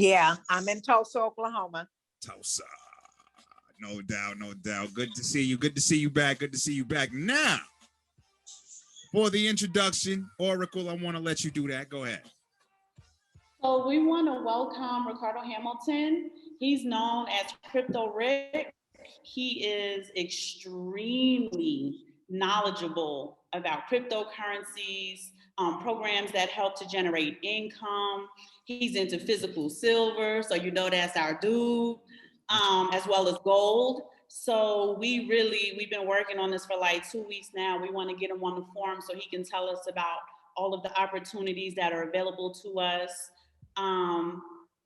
Yeah, I'm in Tulsa, Oklahoma. Tulsa. No doubt, no doubt. Good to see you. Good to see you back. Good to see you back. Now, for the introduction, Oracle, I want to let you do that. Go ahead. So we want to welcome Ricardo Hamilton. He's known as Crypto Rick. He is extremely knowledgeable about cryptocurrencies, programs that help to generate income. He's into physical silver, so you know that's our dude, as well as gold. So we've been working on this for like 2 weeks now. We want to get him on the forum so he can tell us about all of the opportunities that are available to us.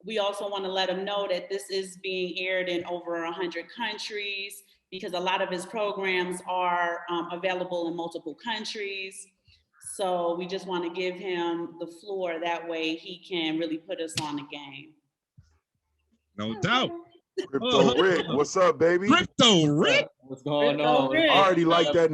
We also want to let him know that this is being aired in over 100 countries because a lot of his programs are available in multiple countries. So we just want to give him the floor. That way he can really put us on the game. No doubt. Crypto Rick, what's up, baby? Crypto Rick? What's going on? I already like that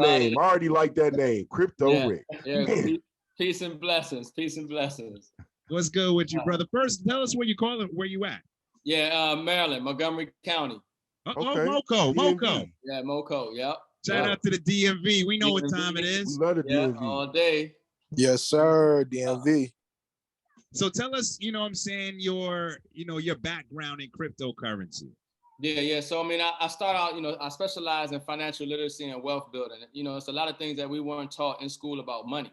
name. Crypto Rick. Yeah, peace and blessings. Peace and blessings. What's good with you, brother? First, tell us where you at. Yeah, Maryland, Montgomery County. Okay. Moco. Yeah, Moco, yep. Shout out to the DMV. We know what time it is. We love the DMV. All day. Yes, sir, DMV. So tell us, you know what I'm saying, your background in cryptocurrency. Yeah. So, I mean, I start out, I specialize in financial literacy and wealth building. It's a lot of things that we weren't taught in school about money.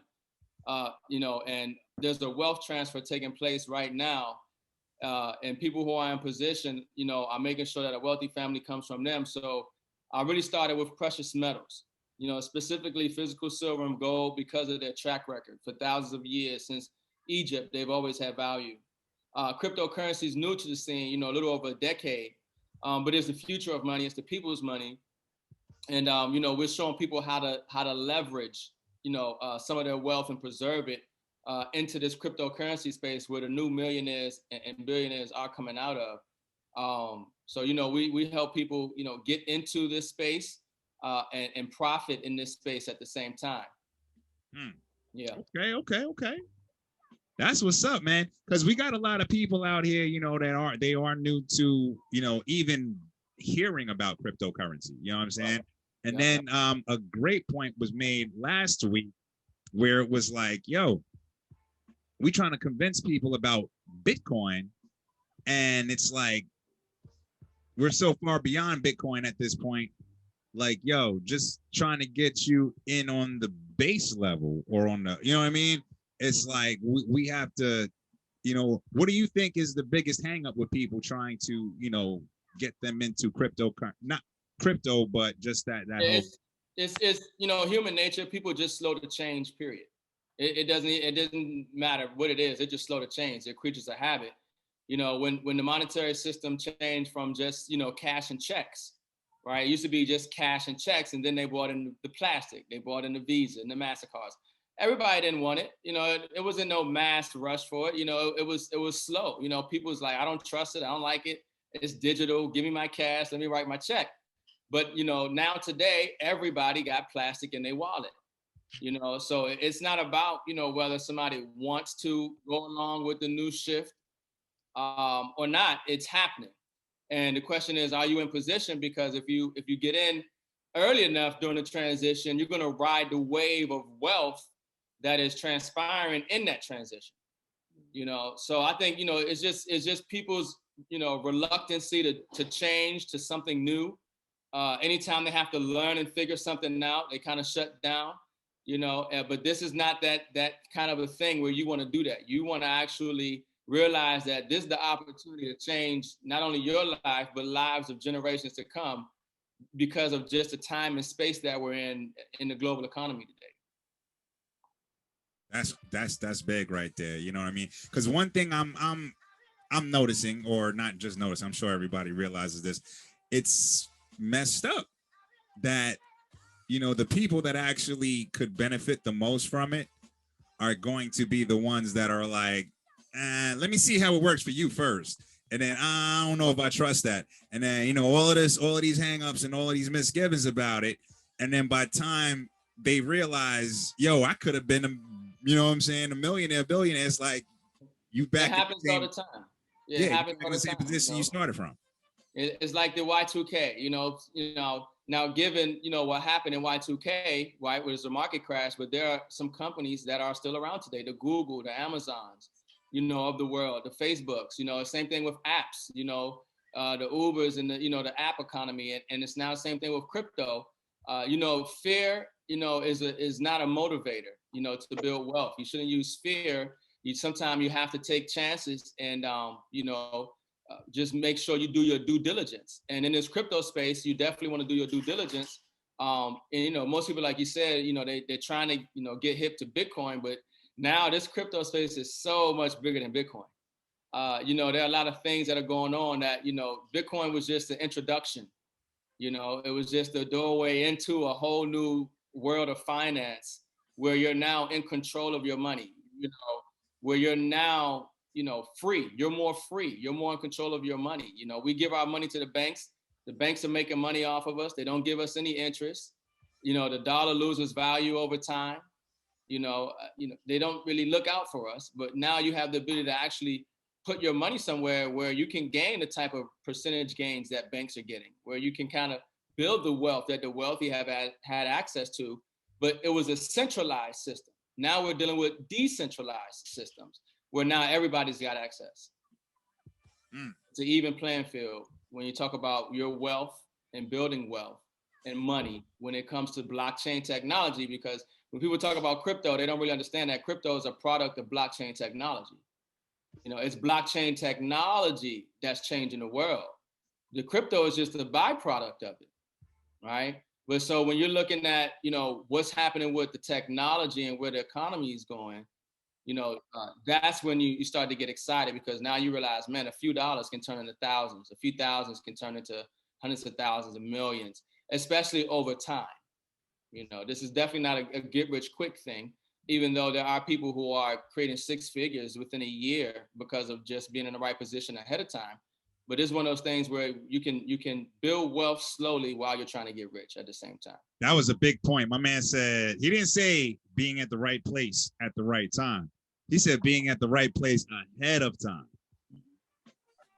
And there's a wealth transfer taking place right now. And people who are in position, are making sure that a wealthy family comes from them. So I really started with precious metals, specifically physical silver and gold because of their track record for thousands of years. Since Egypt, they've always had value. Cryptocurrency is new to the scene, a little over a decade, but it's the future of money. It's the people's money. And, we're showing people how to leverage, some of their wealth and preserve it into this cryptocurrency space where the new millionaires and billionaires are coming out of. So, we help people, get into this space and profit in this space at the same time. Yeah. Okay. That's what's up, man. Because we got a lot of people out here, that are new to, even hearing about cryptocurrency. You know what I'm saying? And then a great point was made last week where it was like, yo, we trying to convince people about Bitcoin. And it's like, we're so far beyond Bitcoin at this point. Like, yo, just trying to get you in on the base level or on the, you know what I mean? It's like, we have to, what do you think is the biggest hang up with people trying to, get them into crypto, not crypto, but just that whole. It's human nature. People just slow to change, period. It doesn't matter what it is. It just slow to change. They're creatures of habit. When the monetary system changed from just, cash and checks, right? It used to be just cash and checks. And then they brought in the plastic. They brought in the Visa and the MasterCards. Everybody didn't want it. It wasn't no mass rush for it. It was slow. People was like, I don't trust it. I don't like it. It's digital. Give me my cash. Let me write my check. But, now today, everybody got plastic in their wallet. So it's not about, whether somebody wants to go along with the new shift or not. It's happening. And the question is, are you in position? Because if you get in early enough during the transition, you're going to ride the wave of wealth that is transpiring in that transition. So I think, it's just people's, reluctancy to change to something new. Anytime they have to learn and figure something out, they kind of shut down. But this is not that kind of a thing where you want to do that. You want to actually realize that this is the opportunity to change not only your life, but lives of generations to come because of just the time and space that we're in the global economy today. That's big right there. You know what I mean? Because one thing I'm noticing, or not just noticing, I'm sure everybody realizes this, it's messed up that the people that actually could benefit the most from it are going to be the ones that are like, let me see how it works for you first. And then I don't know if I trust that. And then, all of these hangups and all of these misgivings about it. And then by the time they realize, yo, I could have been, a millionaire, billionaire, it's like you back. It happens all the time. Yeah, happen you're all in the the same time, position you started from. It's like the Y2K, now given, what happened in Y2K, right, was a market crash, but there are some companies that are still around today, the Google, the Amazons, of the world, the Facebooks, same thing with apps, the Ubers and the app economy. And it's now the same thing with crypto. Fear, is not a motivator, to build wealth. You shouldn't use fear. Sometimes you have to take chances and, just make sure you do your due diligence. And in this crypto space, you definitely want to do your due diligence. And most people, like you said, they're trying to get hip to Bitcoin, but now this crypto space is so much bigger than Bitcoin. There are a lot of things that are going on that Bitcoin was just the introduction. It was just the doorway into a whole new world of finance where you're now in control of your money. Where you're now free. You're more free. You're more in control of your money. We give our money to the banks. The banks are making money off of us. They don't give us any interest. The dollar loses value over time. They don't really look out for us. But now you have the ability to actually put your money somewhere where you can gain the type of percentage gains that banks are getting, where you can kind of build the wealth that the wealthy have had access to. But it was a centralized system. Now we're dealing with decentralized systems where now everybody's got access. It's an even playing field when you talk about your wealth and building wealth and money when it comes to blockchain technology, because when people talk about crypto, they don't really understand that crypto is a product of blockchain technology. It's blockchain technology that's changing the world. The crypto is just a byproduct of it, right? But so when you're looking at, what's happening with the technology and where the economy is going, that's when you start to get excited, because now you realize, man, a few dollars can turn into thousands, a few thousands can turn into hundreds of thousands and millions, especially over time. This is definitely not a get rich quick thing, even though there are people who are creating six figures within a year because of just being in the right position ahead of time. But it's one of those things where you can build wealth slowly while you're trying to get rich at the same time. That was a big point. My man said, he didn't say being at the right place at the right time. He said being at the right place ahead of time.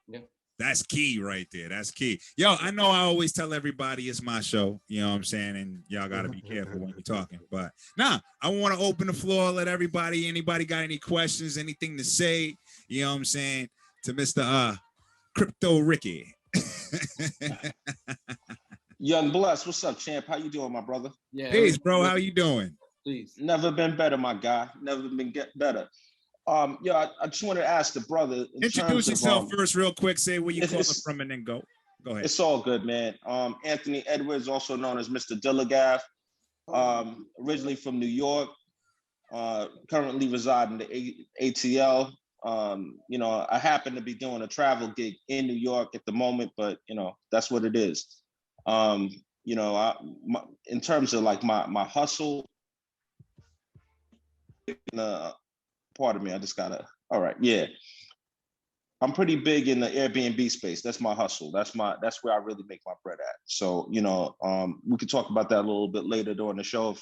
Yeah. That's key right there. That's key. Yo, I know I always tell everybody it's my show, you know what I'm saying? And y'all got to be careful when you're talking. But I want to open the floor, let anybody got any questions, anything to say, you know what I'm saying, to Mr. Crypto Ricky. Young Bless, what's up, champ? How you doing, my brother? Yeah. Peace, bro. How you doing? Please. Never been better, my guy. Never been better. I just wanted to ask the brother. Introduce yourself first, real quick. Say where you calling from, and then go ahead. It's all good, man. Anthony Edwards, also known as Mr. Dilligaff. Originally from New York. Currently reside in the ATL. I happen to be doing a travel gig in New York at the moment, but that's what it is. In terms of like my hustle, pardon me, I just gotta. All right, yeah. I'm pretty big in the Airbnb space. That's my hustle. That's where I really make my bread at. So, we could talk about that a little bit later during the show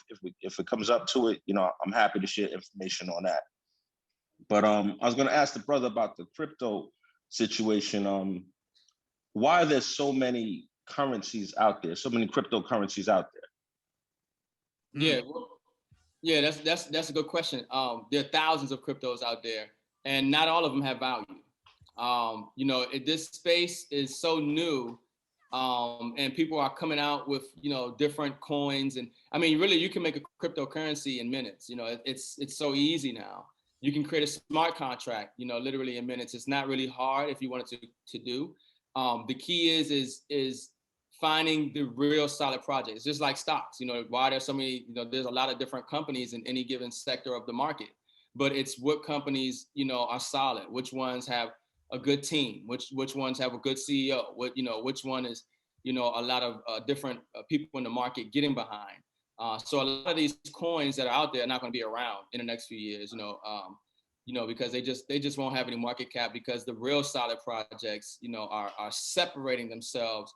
if it comes up to it. I'm happy to share information on that. But I was going to ask the brother about the crypto situation. Why are there so many currencies out there, so many cryptocurrencies out there? Yeah, that's a good question. There are thousands of cryptos out there, and not all of them have value. This space is so new, and people are coming out with different coins, and I mean, really, you can make a cryptocurrency in minutes. It's so easy now. You can create a smart contract, literally in minutes. It's not really hard if you wanted to do. The key is finding the real solid project. It's just like stocks. Why there's so many. There's a lot of different companies in any given sector of the market, but it's what companies are solid. Which ones have a good team? Which ones have a good CEO? Which one is a lot of different people in the market getting behind. So a lot of these coins that are out there are not going to be around in the next few years, because they just won't have any market cap, because the real solid projects, are separating themselves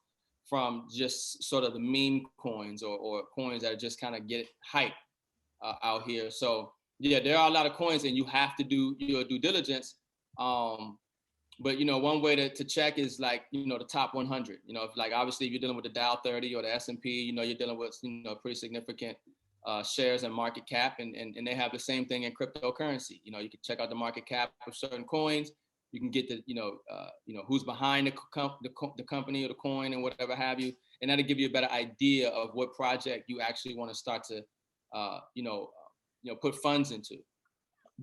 from just sort of the meme coins or coins that just kind of get hype out here. So yeah, there are a lot of coins, and you have to do your due diligence. But one way to check is like the top 100. Like obviously if you're dealing with the Dow 30 or the S&P, you're dealing with pretty significant shares and market cap, and they have the same thing in cryptocurrency. You can check out the market cap of certain coins. You can get the who's behind the company or the coin and whatever have you, and that'll give you a better idea of what project you actually want to start to put funds into.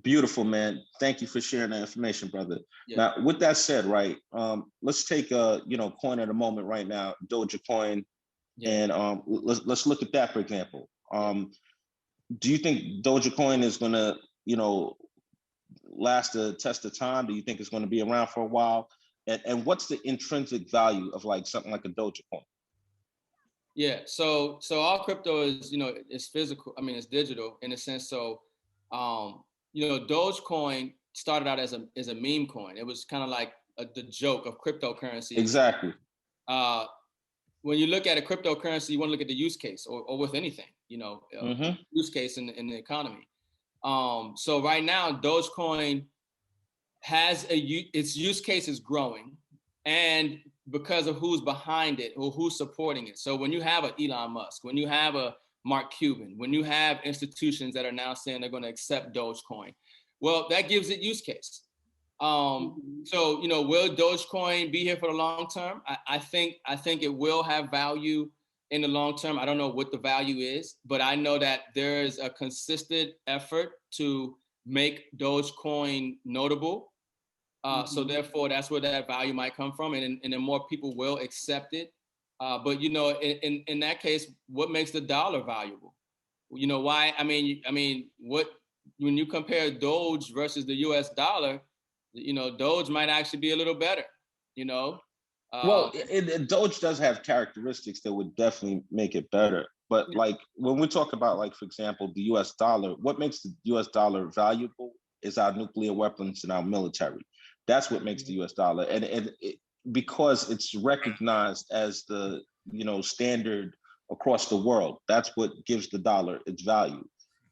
Beautiful, man. Thank you for sharing that information, brother. Yeah. Now, with that said, right, let's take a coin at a moment right now, Dogecoin, and let's look at that, for example. Do you think Dogecoin is gonna last the test of time? Do you think it's going to be around for a while? And what's the intrinsic value of like something like a Dogecoin? Yeah, so all crypto is is physical. I mean, it's digital in a sense. So Dogecoin started out as a meme coin. It was kind of like the joke of cryptocurrency. Exactly. When you look at a cryptocurrency, you want to look at the use case, or with anything, use case in the economy. So right now, Dogecoin has its use case is growing, and because of who's behind it or who's supporting it. So when you have an Elon Musk, when you have a Mark Cuban, when you have institutions that are now saying they're going to accept Dogecoin, well, that gives it use case. So will Dogecoin be here for the long term? I think it will have value in the long term. I don't know what the value is, but I know that there is a consistent effort to make Dogecoin notable. So therefore, that's where that value might come from, and then more people will accept it. But in that case, what makes the dollar valuable? Why? I mean, what when you compare Doge versus the U.S. dollar, Doge might actually be a little better. Well, Doge does have characteristics that would definitely make it better. But like when we talk about, like, for example, the US dollar, what makes the US dollar valuable is our nuclear weapons and our military. That's what makes the US dollar. And because it's recognized as the, standard across the world, that's what gives the dollar its value.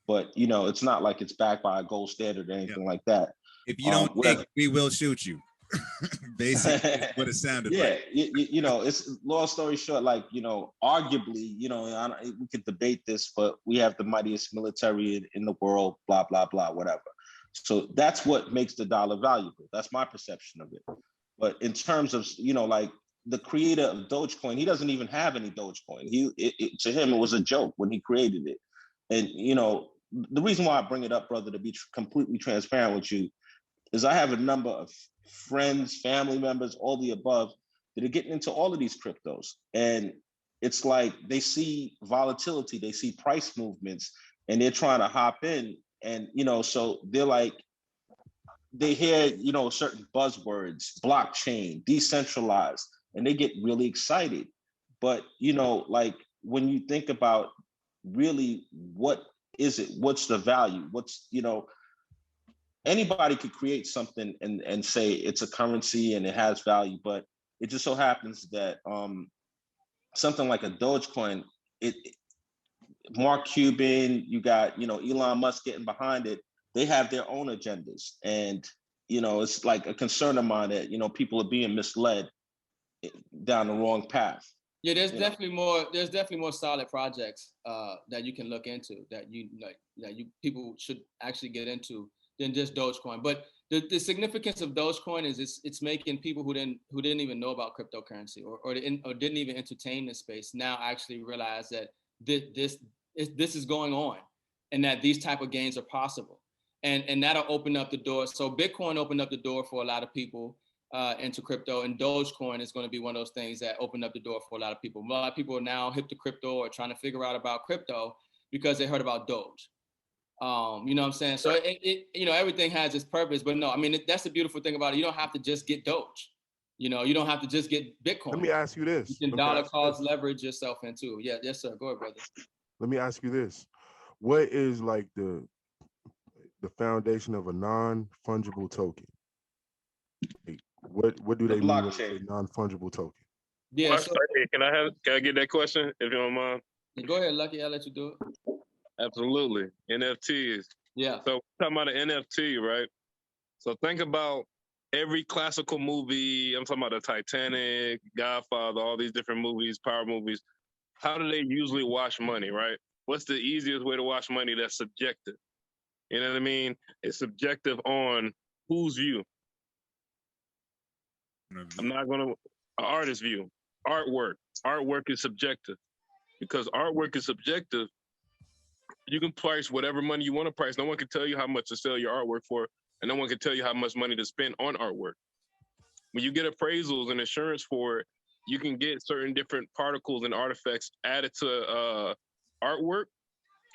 But, it's not like it's backed by a gold standard or anything like that. If you don't think, we will shoot you. Basically, what it sounded like. It's long story short, like, arguably, we could debate this, but we have the mightiest military in the world, blah, blah, blah, whatever. So that's what makes the dollar valuable. That's my perception of it. But in terms of, like the creator of Dogecoin, he doesn't even have any Dogecoin. To him, it was a joke when he created it. And, the reason why I bring it up, brother, to be completely transparent with you, is I have a number of friends, family members, all the above, that are getting into all of these cryptos. And it's like they see volatility, they see price movements, and they're trying to hop in. And, so they're like, they hear, certain buzzwords, blockchain, decentralized, and they get really excited. But, like when you think about really what is it, what's the value, what's, anybody could create something and say it's a currency and it has value, but it just so happens that something like a Dogecoin, Mark Cuban, you got, Elon Musk getting behind it, they have their own agendas. And, it's like a concern of mine that, people are being misled down the wrong path. Yeah, there's definitely more solid projects that you can look into that people should actually get into than just Dogecoin. But the significance of Dogecoin is it's making people who didn't even know about cryptocurrency or didn't even entertain this space now actually realize that this is going on, and that these type of gains are possible, and that'll open up the door. So Bitcoin opened up the door for a lot of people into crypto, and Dogecoin is going to be one of those things that opened up the door for a lot of people. A lot of people are now hip to crypto or trying to figure out about crypto because they heard about Doge. You know what I'm saying? So everything has its purpose, but no, I mean, that's the beautiful thing about it. You don't have to just get Doge. You don't have to just get Bitcoin. Let me ask you this. You can dollar cost leverage yourself into. Yeah, yes, sir. Go ahead, brother. Let me ask you this. What is like the foundation of a non-fungible token? What do they mean with a non-fungible token? Yeah. Can I get that question if you don't mind? Go ahead, Lucky. I'll let you do it. Absolutely. NFTs. Yeah. So talking about an NFT, right? So think about every classical movie, I'm talking about the Titanic, Godfather, all these different movies, power movies, how do they usually wash money, right? What's the easiest way to wash money that's subjective? You know what I mean? It's subjective on whose view. I'm not going to, an artist's view. Artwork. Artwork is subjective. Because artwork is subjective, you can price whatever money you want to price. No one can tell you how much to sell your artwork for, and no one can tell you how much money to spend on artwork. When you get appraisals and insurance for it, you can get certain different particles and artifacts added to artwork.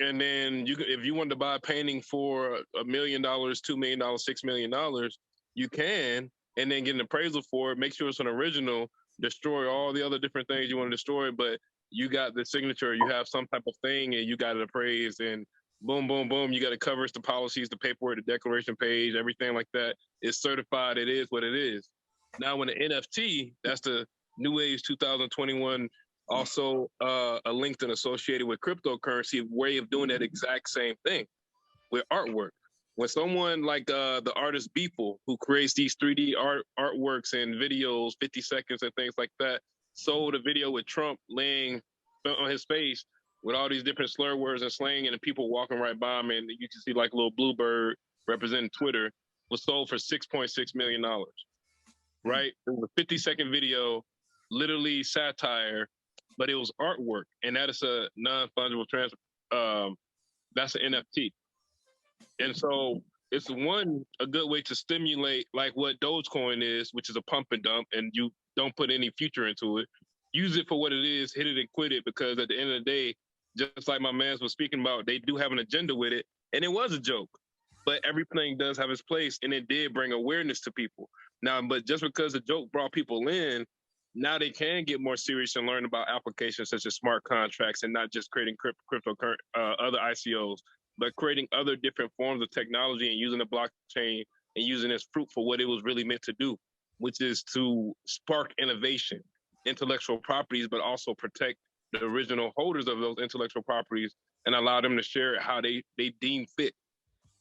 And then you can, if you wanted to buy a painting for $1 million, $2 million, $6 million, you can, and then get an appraisal for it, make sure it's an original, destroy all the other different things you want to destroy, but you got the signature, you have some type of thing, and you got it appraised, and boom, boom, boom, you got the covers, the policies, the paperwork, the declaration page, everything like that is certified. It is what it is. Now, when the NFT, that's the new age 2021, also linked and associated with cryptocurrency, way of doing that exact same thing with artwork. When someone like the artist Beeple, who creates these 3D artworks and videos, 50 seconds and things like that, sold a video with Trump laying on his face with all these different slur words and slang, and the people walking right by him, and you can see like a little bluebird representing Twitter, was sold for $6.6 million. Right? It was a 50-second video, literally satire, but it was artwork, and that is a non-fungible that's an NFT. And so it's a good way to stimulate like what Dogecoin is, which is a pump and dump, and you don't put any future into it. Use it for what it is, hit it and quit it, because at the end of the day, just like my man was speaking about, they do have an agenda with it, and it was a joke. But everything does have its place, and it did bring awareness to people. Now, but just because the joke brought people in, now they can get more serious and learn about applications such as smart contracts, and not just creating cryptocurrency, other ICOs, but creating other different forms of technology and using the blockchain and using its fruit for what it was really meant to do, which is to spark innovation, intellectual properties, but also protect the original holders of those intellectual properties and allow them to share it how they deem fit,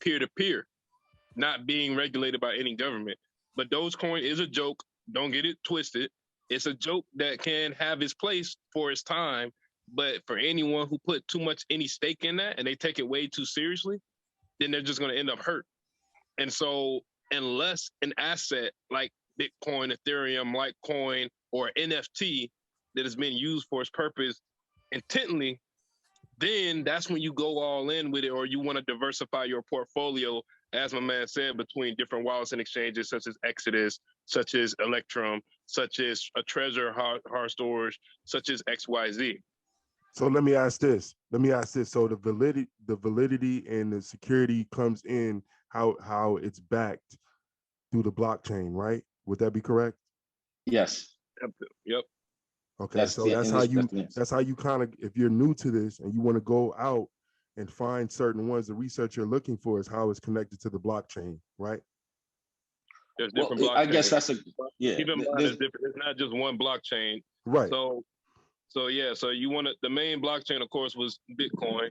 peer-to-peer, not being regulated by any government. But Dogecoin is a joke. Don't get it twisted. It's a joke that can have its place for its time, but for anyone who put too much any stake in that and they take it way too seriously, then they're just going to end up hurt. And so unless an asset like Bitcoin, Ethereum, Litecoin, or NFT that has been used for its purpose intently, then that's when you go all in with it, or you want to diversify your portfolio, as my man said, between different wallets and exchanges such as Exodus, such as Electrum, such as a Treasure hard storage, such as XYZ. So let me ask this. So the validity and the security comes in how it's backed through the blockchain, right? Would that be correct? Yes. Yep. Okay, that's how you kind of, if you're new to this and you want to go out and find certain ones, the research you're looking for is how it's connected to the blockchain, right? There's different blockchains. I guess that's Keep in mind, it's different. It's not just one blockchain. Right. So you want to, the main blockchain, of course, was Bitcoin.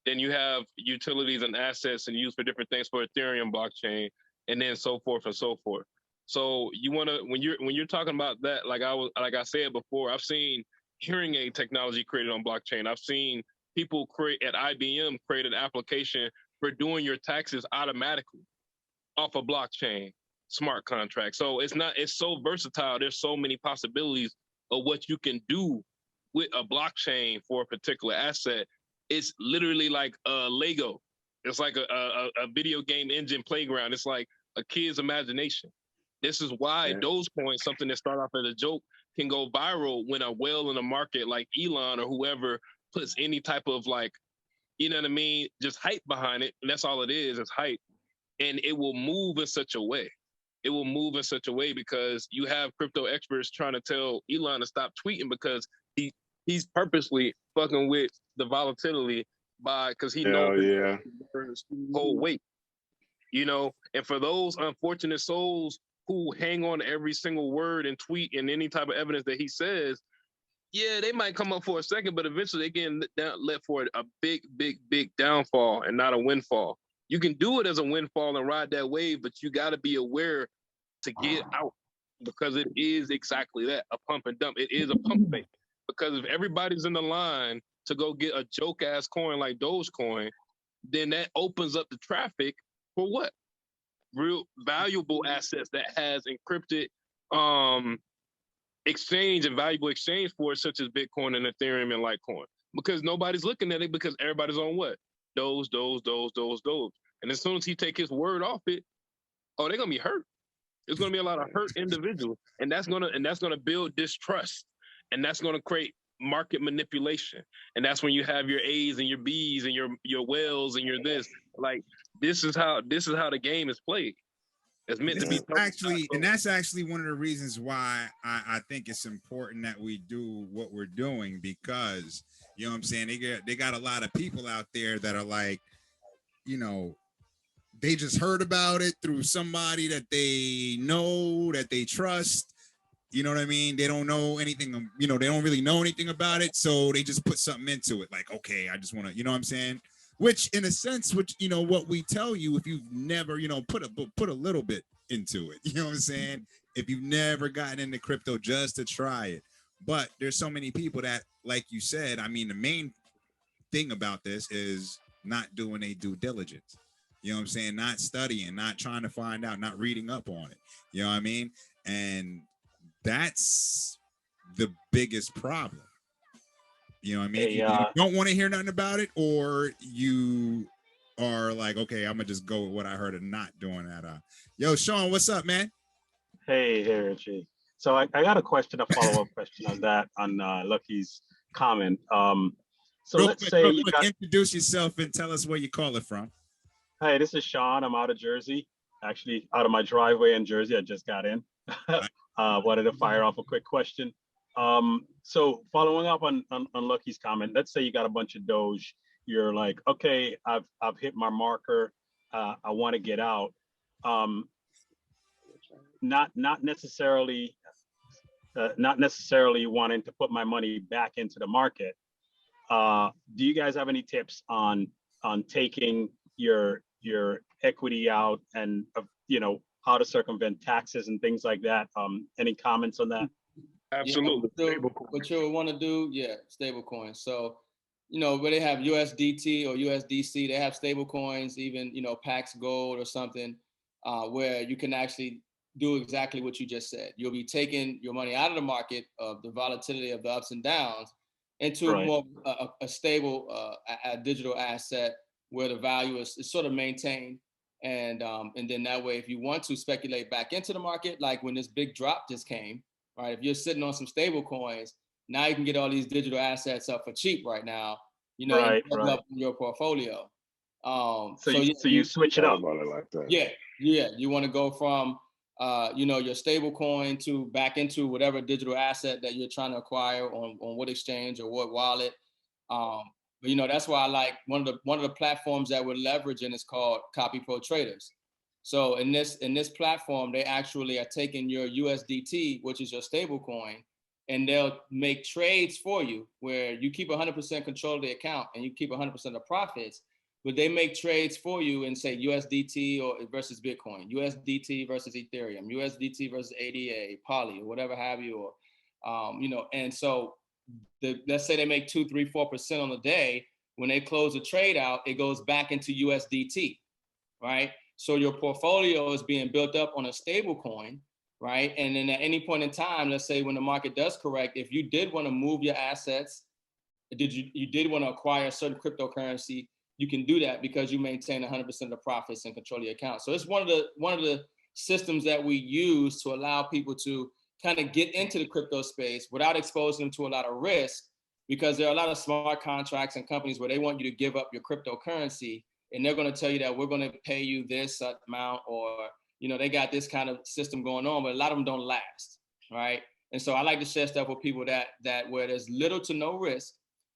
Then you have utilities and assets and used for different things for Ethereum blockchain, and then so forth and so forth. So you want to, when you're talking about that, like I said before, I've seen hearing aid technology created on blockchain. I've seen people at IBM create an application for doing your taxes automatically off a blockchain smart contract. So it's so versatile. There's so many possibilities of what you can do with a blockchain for a particular asset. It's literally like a Lego. It's like a video game engine playground. It's like a kid's imagination. This is why Dogecoin, something that started off as a joke, can go viral when a whale in the market like Elon or whoever puts any type of like, you know what I mean, just hype behind it. And that's all it is hype. And it will move in such a way. It will move in such a way because you have crypto experts trying to tell Elon to stop tweeting because he's purposely fucking with the volatility because he knows his whole weight. You know, and for those unfortunate souls who hang on to every single word and tweet and any type of evidence that he says, yeah, they might come up for a second, but eventually they get let for a big, big, big downfall and not a windfall. You can do it as a windfall and ride that wave, but you got to be aware to get out, because it is exactly that, a pump and dump. It is a pump fake, because if everybody's in the line to go get a joke ass coin like Dogecoin, then that opens up the traffic for what? Real valuable assets that has encrypted exchange and valuable exchange for it, such as Bitcoin and Ethereum and Litecoin. Because nobody's looking at it, because everybody's on what? Doge. And as soon as he take his word off it, oh, they're gonna be hurt. There's gonna be a lot of hurt individuals, and that's gonna build distrust, and that's gonna create market manipulation. And that's when you have your A's and your B's and your wells and your this. Like, this is how the game is played. It's meant to be actually, and that's actually one of the reasons why I think it's important that we do what we're doing, because you know what I'm saying, they got a lot of people out there that are like, you know, they just heard about it through somebody that they know, that they trust. You know what I mean? They don't know anything, you know, they don't really know anything about it. So they just put something into it. Like, okay, I just want to, you know what I'm saying? Which in a sense, which, you know, what we tell you, if you've never, you know, put a little bit into it, you know what I'm saying? If you've never gotten into crypto, just to try it. But there's so many people that, like you said, I mean, the main thing about this is not doing a due diligence. You know what I'm saying? Not studying, not trying to find out, not reading up on it. You know what I mean? And that's the biggest problem. You know what I mean? Hey, You don't want to hear nothing about it, or you are like, okay, I'm gonna just go with what I heard and not doing that. Yo, Sean, what's up, man? hey, Richie. So I got a question, a follow-up question on that, on Lucky's comment. So Real let's quick, say you got, introduce yourself and tell us where you call it from. hey, this is Sean. I'm out of Jersey, actually out of my driveway in Jersey. I just got in. Wanted to fire off a quick question. So following up on Lucky's comment, let's say you got a bunch of Doge. You're like, okay, I've hit my marker. I want to get out. Not necessarily wanting to put my money back into the market. Do you guys have any tips on taking your equity out, and you know, how to circumvent taxes and things like that? Any comments on that? Absolutely. Yeah, what you would want to do, stable coins. So, you know, where they have USDT or USDC, they have stable coins, even, you know, Pax Gold or something, where you can actually do exactly what you just said. You'll be taking your money out of the market of the volatility of the ups and downs into more a stable a digital asset where the value is sort of maintained. And then that way, if you want to speculate back into the market, like when this big drop just came, right? If you're sitting on some stable coins, now you can get all these digital assets up for cheap right now, you know, up in your portfolio. So you switch it up. Like that. Yeah. You want to go from, you know, your stable coin to back into whatever digital asset that you're trying to acquire on what exchange or what wallet. But, you know, that's why I like one of the platforms that we're leveraging is called Copy Pro Traders. So in this platform, they actually are taking your USDT, which is your stable coin, and they'll make trades for you where you keep 100% control of the account and you keep 100% of the profits, but they make trades for you and say USDT or versus Bitcoin, USDT versus Ethereum, USDT versus ADA, Poly, or whatever have you, or, you know, and so let's say they make 2, 3, 4% on the day. When they close the trade out, it goes back into USDT, right? So your portfolio is being built up on a stable coin, right? And then at any point in time, let's say when the market does correct, if you did want to move your assets, you did want to acquire a certain cryptocurrency, you can do that because you maintain 100% of the profits and control your account. So it's one of the systems that we use to allow people to kind of get into the crypto space without exposing them to a lot of risk, because there are a lot of smart contracts and companies where they want you to give up your cryptocurrency, and they're going to tell you that we're going to pay you this amount, or, you know, they got this kind of system going on, but a lot of them don't last, right? And so I like to share stuff with people that where there's little to no risk,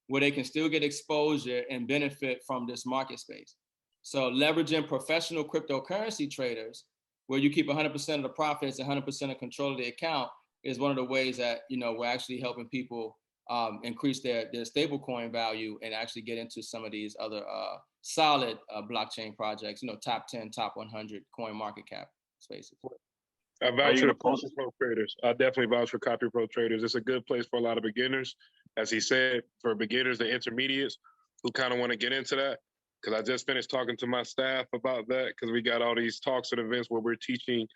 where they can still get exposure and benefit from this market space. So leveraging professional cryptocurrency traders, where you keep 100% of the profits and 100% of control of the account, is one of the ways that, you know, we're actually helping people increase their stable coin value and actually get into some of these other solid blockchain projects, you know, top 10, top 100 coin market cap spaces. I Are vouch you for gonna the post? Copy Pro traders. I definitely vouch for Copy Pro traders. It's a good place for a lot of beginners, as he said, for beginners and intermediates who kind of want to get into that. Because I just finished talking to my staff about that because we got all these talks and events where we're teaching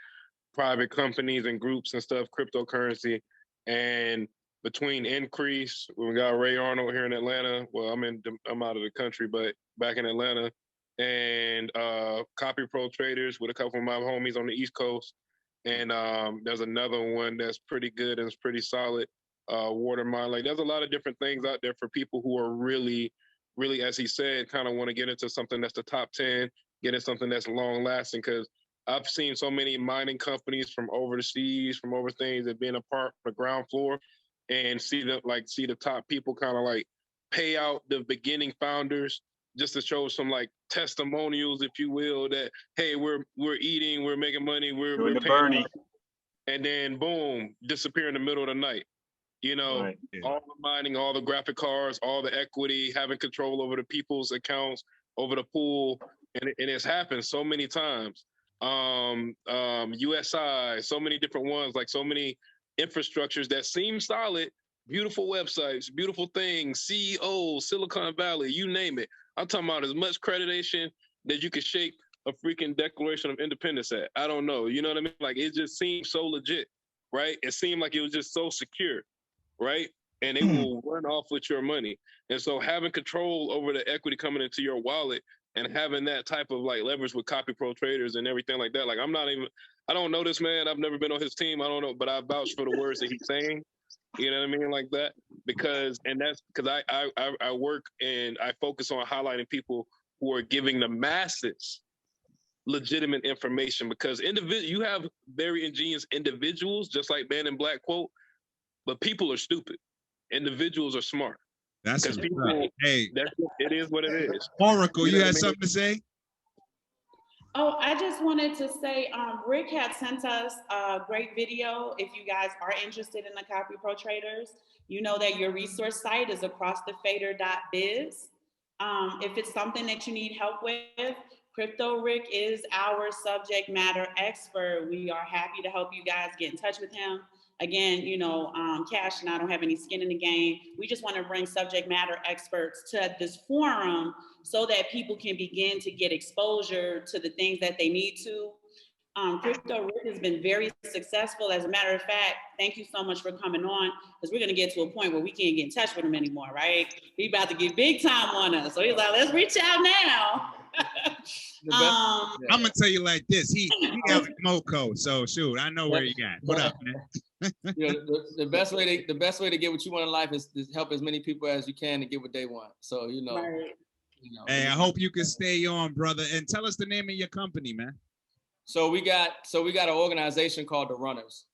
private companies and groups and stuff, cryptocurrency. And between Increase, we got Ray Arnold here in Atlanta. Well, I'm out of the country, but back in Atlanta. And Copy Pro Traders with a couple of my homies on the East Coast. And there's another one that's pretty good and it's pretty solid, Watermine. Like there's a lot of different things out there for people who are really, really, as he said, kind of want to get into something that's the top 10, get into something that's long lasting. Because I've seen so many mining companies from overseas, from over things that being a part of the ground floor and see the top people kind of like pay out the beginning founders just to show some like testimonials, if you will, that, hey, we're eating, we're making money, we're Doing the paying Bernie. off, and then boom, disappear in the middle of the night. You know, Right. all the mining, all the graphic cards, all the equity, having control over the people's accounts, over the pool, and it's happened so many times. USI, so many different ones, like so many infrastructures that seem solid, beautiful websites, beautiful things, CEOs, Silicon Valley, you name it. I'm talking about as much accreditation that you could shake a freaking Declaration of Independence at. I don't know. You know what I mean? Like it just seemed so legit, right? It seemed like it was just so secure, right? And it will run off with your money. And so having control over the equity coming into your wallet and having that type of like leverage with Copy Pro traders and everything like that. Like I don't know this man. I've never been on his team. I don't know, but I vouch for the words that he's saying. You know what I mean? Like that. That's because I work and I focus on highlighting people who are giving the masses legitimate information, because you have very ingenious individuals, just like Man in Black quote, but people are stupid. Individuals are smart. That's Because people, hey, it is what it is. Oracle, you know had something to say? Oh, I just wanted to say, Rick had sent us a great video. If you guys are interested in the Copy Pro Traders, you know that your resource site is acrossthefader.biz. If it's something that you need help with, Crypto Rick is our subject matter expert. We are happy to help you guys get in touch with him. Again, you know, Cash and I don't have any skin in the game. We just want to bring subject matter experts to this forum so that people can begin to get exposure to the things that they need to. Crypto Rick has been very successful. As a matter of fact, thank you so much for coming on, because we're going to get to a point where we can't get in touch with him anymore, right? He's about to get big time on us. So he's like, let's reach out now. I'm gonna tell you like this. He has a Moco, so shoot, I know where you got. What up, man? You know, the best way to get what you want in life is help as many people as you can to get what they want. So you know, Right. Hey, I hope you can stay on, brother. And tell us the name of your company, man. So we got an organization called the Runners.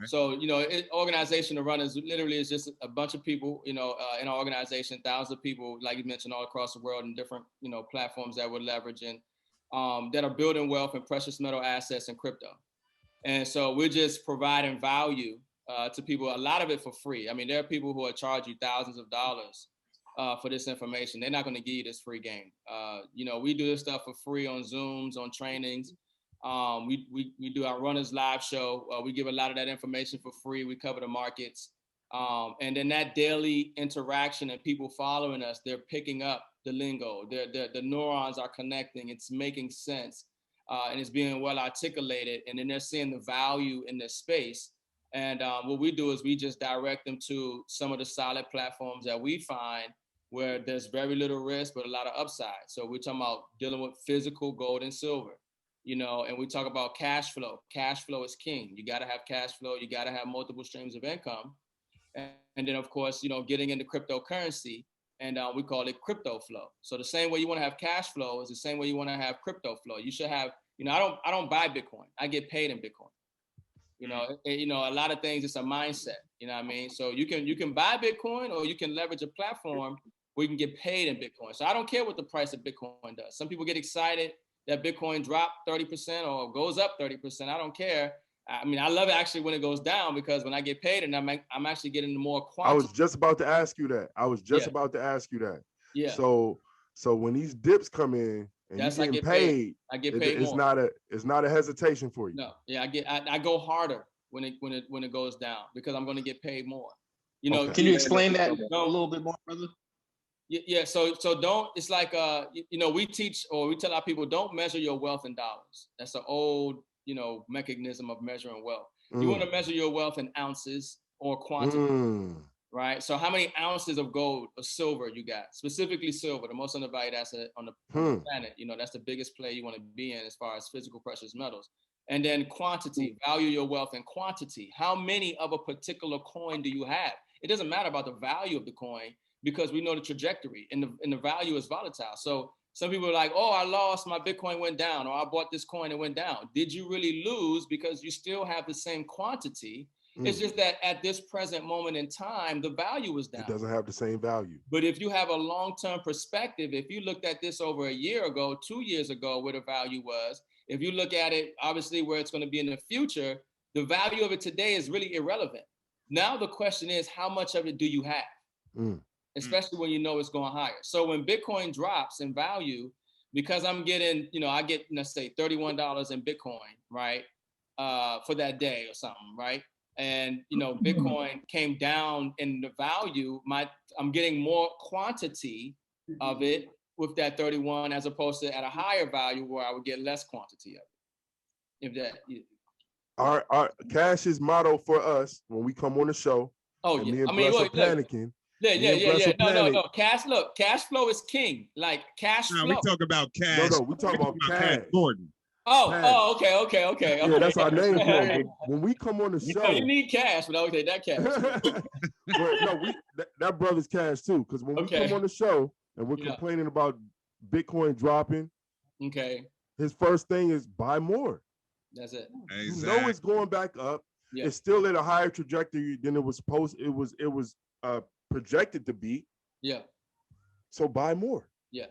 So you know, organization the Runners literally is just a bunch of people, you know, in our organization, thousands of people, like you mentioned, all across the world in different, you know, platforms that we're leveraging, that are building wealth in precious metal assets and crypto. And so we're just providing value to people, a lot of it for free. I mean, there are people who will charge you thousands of dollars for this information. They're not going to give you this free game. You know, we do this stuff for free on Zooms, on trainings. We do our Runners live show. We give a lot of that information for free. We cover the markets. And then that daily interaction and people following us, they're picking up the lingo. The neurons are connecting. It's making sense. And it's being well articulated. And then they're seeing the value in this space. And what we do is we just direct them to some of the solid platforms that we find where there's very little risk, but a lot of upside. So we're talking about dealing with physical gold and silver. You know, and we talk about cash flow. Cash flow is king. You got to have cash flow. You got to have multiple streams of income. And then, of course, you know, getting into cryptocurrency, and we call it crypto flow. So the same way you want to have cash flow is the same way you want to have crypto flow. You should have, you know, I don't buy Bitcoin. I get paid in Bitcoin. You know, a lot of things, it's a mindset. You know what I mean? So you can buy Bitcoin, or you can leverage a platform where you can get paid in Bitcoin. So I don't care what the price of Bitcoin does. Some people get excited that Bitcoin dropped 30% or goes up 30%. I don't care. I mean, I love it actually when it goes down, because when I get paid and I'm actually getting more quantity. I was just about to ask you that. Yeah. Yeah. Yeah. So when these dips come in, and That's you're getting paid. I get paid it's more. not a hesitation for you. No, yeah, I go harder when it goes down because I'm going to get paid more. You know, Okay. Can you explain that a No. little bit more, brother? Yeah, so don't. It's like we teach or we tell our people don't measure your wealth in dollars. That's an old mechanism of measuring wealth. You want to measure your wealth in ounces or quantity, right? So how many ounces of gold or silver you got? Specifically silver, the most undervalued asset on the planet. That's the biggest play you want to be in as far as physical precious metals. And then quantity, value your wealth in quantity. How many of a particular coin do you have? It doesn't matter about the value of the coin, because we know the trajectory and the value is volatile. So some people are like, oh, I lost, my Bitcoin went down, or I bought this coin, it went down. Did you really lose? Because you still have the same quantity. It's just that at this present moment in time, the value is down. It doesn't have the same value. But if you have a long-term perspective, if you looked at this over a year ago, 2 years ago, where the value was, if you look at it, obviously where it's going to be in the future, the value of it today is really irrelevant. Now the question is, how much of it do you have? Especially when you know it's going higher. So when Bitcoin drops in value, because I'm getting, I get, let's say $31 in Bitcoin, right? For that day or something, right? And, Bitcoin came down in the value, I'm getting more quantity of it with that 31 as opposed to at a higher value where I would get less quantity of it. If that. Our Cash's motto for us when we come on the show. Oh, and yeah. Me and Bless are panicking. Yeah. No. Cash flow is king. Like cash flow. We talk about cash. No, we talk about cash. Gordon. Oh, okay. Yeah, that's our name for it. When we come on the show, you need cash, but okay, that cash. that brother's cash too. Because when we come on the show and we're complaining about Bitcoin dropping, his first thing is buy more. That's it. Exactly. You know it's going back up. Yeah. It's still at a higher trajectory than it was projected to be. Yeah. So buy more. Yeah.